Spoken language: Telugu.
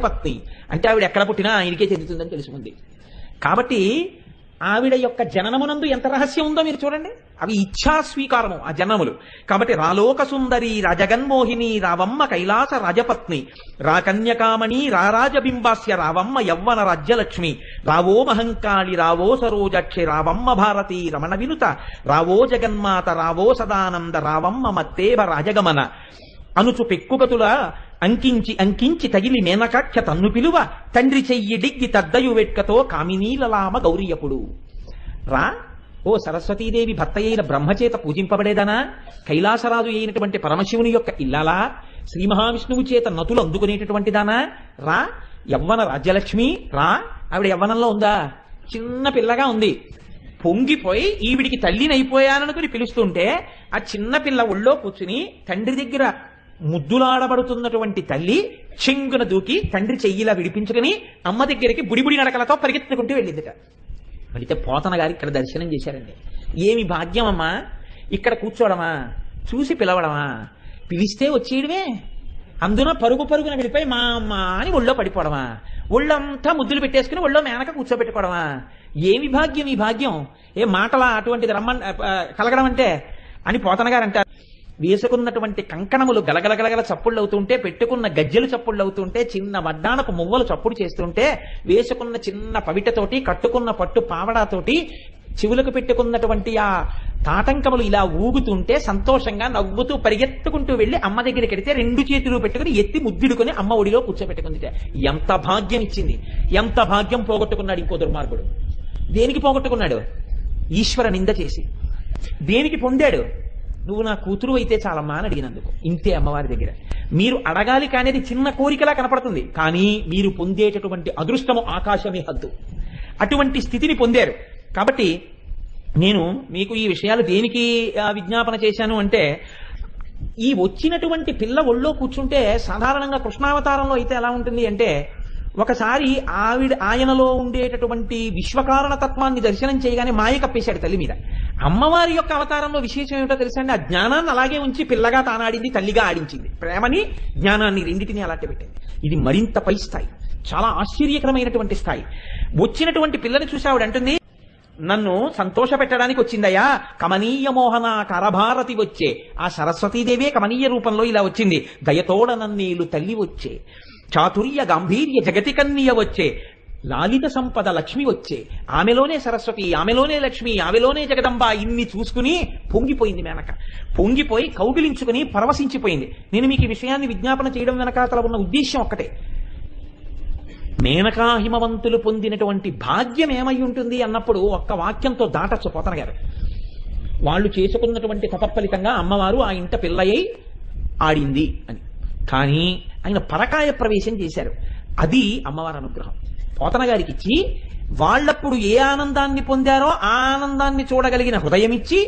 పత్ని అంటే ఆవిడ ఎక్కడ పుట్టినా ఆయనకే చెందుతుందని తెలుసుకుంది. కాబట్టి ఆవిడ యొక్క జననమునందు ఎంత రహస్యం ఉందో మీరు చూడండి. అవి ఇచ్ఛా స్వీకారము ఆ జనములు. కాబట్టి రాలోక సుందరి రాజగన్మోహిని రావమ్మ కైలాస రాజపత్ని రాకన్యకామణి రారాజబింబాస్య రావమ్మ యవ్వన రాజ్యలక్ష్మి రావో మహంకాళి రావో సరోజక్షి రావమ్మ భారతి రమణ వినుత రావో జగన్మాత రావో సదానంద రావమ్మ మత్తేవ రాజగమన అనుచు పెక్కుగతుల అంకించి అంకించి తగిలి మేనకాఖ్య తన్ను పిలువ తండ్రి చెయ్యి డిగ్గి తద్దయు వెట్కతో కామినీలలామ గౌరియపుడు. రా ఓ సరస్వతీదేవి భర్త అయిన బ్రహ్మచేత పూజింపబడేదనా, కైలాసరాజు అయినటువంటి పరమశివుని యొక్క ఇల్లాలా, శ్రీ మహావిష్ణువు చేత నతులు అందుకునేటటువంటి దానా, రా యవ్వన రాజ్యలక్ష్మి రా. ఆవిడ యవ్వనంలో ఉందా? చిన్న పిల్లగా ఉంది. పొంగిపోయి ఈవిడికి తల్లినైపోయాననుకుని పిలుస్తుంటే ఆ చిన్న పిల్ల ఒళ్ళో కూర్చుని తండ్రి దగ్గర ముద్దులాడబడుతున్నటువంటి తల్లి చెంగున దూకి తండ్రి చెయ్యిలా విడిపించుకుని అమ్మ దగ్గరికి బుడిబుడి నడకలతో పరిగెత్తుకుంటూ వెళ్ళిందిట. వెళితే పోతన గారు ఇక్కడ దర్శనం చేశారండి. ఏమి భాగ్యం అమ్మా, ఇక్కడ కూర్చోవడమా, చూసి పిలవడమా, పిలిస్తే వచ్చేయడమే, అందున పరుగు పరుగున వెళ్ళిపోయి మా అమ్మ అని ఒళ్ళో పడిపోవడమా, ఒళ్ళంతా ముద్దులు పెట్టేసుకుని ఒళ్ళో మేనక కూర్చోబెట్టుకోవడమా. ఏమి భాగ్యం ఈ భాగ్యం, ఏ మాటలా అటువంటిది కలగడం అంటే అని పోతన గారు అంటారు. వేసుకున్నటువంటి కంకణములు గలగలగలగల చప్పుళ్ళు అవుతుంటే, పెట్టుకున్న గజ్జెలు చప్పుళ్ళు అవుతుంటే, చిన్న వడ్డానపు మువ్వలు చప్పుడు చేస్తుంటే, వేసుకున్న చిన్న పవిటతోటి కట్టుకున్న పట్టు పావడాతోటి చెవులకు పెట్టుకున్నటువంటి ఆ తాటంకములు ఇలా ఊగుతుంటే సంతోషంగా నవ్వుతూ పరిగెత్తుకుంటూ వెళ్లి అమ్మ దగ్గరికి వెడితే రెండు చేతులు పెట్టుకుని ఎత్తి ముద్దిడుకుని అమ్మ ఒడిలో కూర్చోబెట్టుకుంది. ఎంత భాగ్యం ఇచ్చింది, ఎంత భాగ్యం పోగొట్టుకున్నాడు ఇంకో దుర్మార్గుడు. దేనికి పోగొట్టుకున్నాడు? ఈశ్వర నింద చేసి. దేనికి పొందాడు? నువ్వు నా కూతురు అయితే చాలమ్మా అని అడిగినందుకు. ఇంతే అమ్మవారి దగ్గర మీరు అడగాలి కానేది చిన్న కోరికలా కనపడుతుంది, కానీ మీరు పొందేటటువంటి అదృష్టము ఆకాశమే హద్దు. అటువంటి స్థితిని పొందారు. కాబట్టి నేను మీకు ఈ విషయాలు దేనికి విజ్ఞాపన చేశాను అంటే, ఈ వచ్చినటువంటి పిల్ల ఒళ్ళో కూర్చుంటే సాధారణంగా కృష్ణావతారంలో అయితే ఎలా ఉంటుంది అంటే, ఒకసారి ఆయనలో ఉండేటటువంటి విశ్వకారణ తత్వాన్ని దర్శనం చేయగానే మాయ కప్పేశాడు తల్లి మీద. అమ్మవారి యొక్క అవతారంలో విశేషం ఏమిటో తెలుసా అండి? ఆ జ్ఞానాన్ని అలాగే ఉంచి పిల్లగా తానాడింది, తల్లిగా ఆడించింది. ప్రేమని జ్ఞానాన్ని రెండింటినీ అలాంటి పెట్టింది. ఇది మరింత పై స్థాయి, చాలా ఆశ్చర్యకరమైనటువంటి స్థాయి. వచ్చినటువంటి పిల్లని చూసి ఆవిడ అంటుంది, నన్ను సంతోష పెట్టడానికి వచ్చిందయ్యా, కమనీయ మోహన కరభారతి వచ్చే. ఆ సరస్వతీదేవే కమనీయ రూపంలో ఇలా వచ్చింది. దయతోడ నన్నీలు తల్లి వచ్చే, చాతుర్య గాంభీర్య జగతి కన్య వచ్చే, లాలిత సంపద లక్ష్మి వచ్చే. ఆమెలోనే సరస్వతి, ఆమెలోనే లక్ష్మి, ఆమెలోనే జగదంబ. ఇన్ని చూసుకుని పొంగిపోయింది మేనక. పొంగిపోయి కౌగిలించుకుని పరవశించిపోయింది. నేను మీకు ఈ విషయాన్ని విజ్ఞాపన చేయడం వెనకాతల ఉన్న ఉద్దేశ్యం ఒక్కటే. మేనకా హిమవంతులు పొందినటువంటి భాగ్యం ఏమై ఉంటుంది అన్నప్పుడు ఒక్క వాక్యంతో దాటచ్చు పోతన గారు. వాళ్ళు చేసుకున్నటువంటి తపఫలితంగా అమ్మవారు ఆ ఇంట పిల్లయ్యి ఆడింది అని. కానీ ఆయన పరకాయ ప్రవేశం చేశారు. అది అమ్మవారి అనుగ్రహం. పోతన గారికి ఇచ్చి వాళ్ళప్పుడు ఏ ఆనందాన్ని పొందారో ఆ ఆనందాన్ని చూడగలిగిన హృదయం ఇచ్చి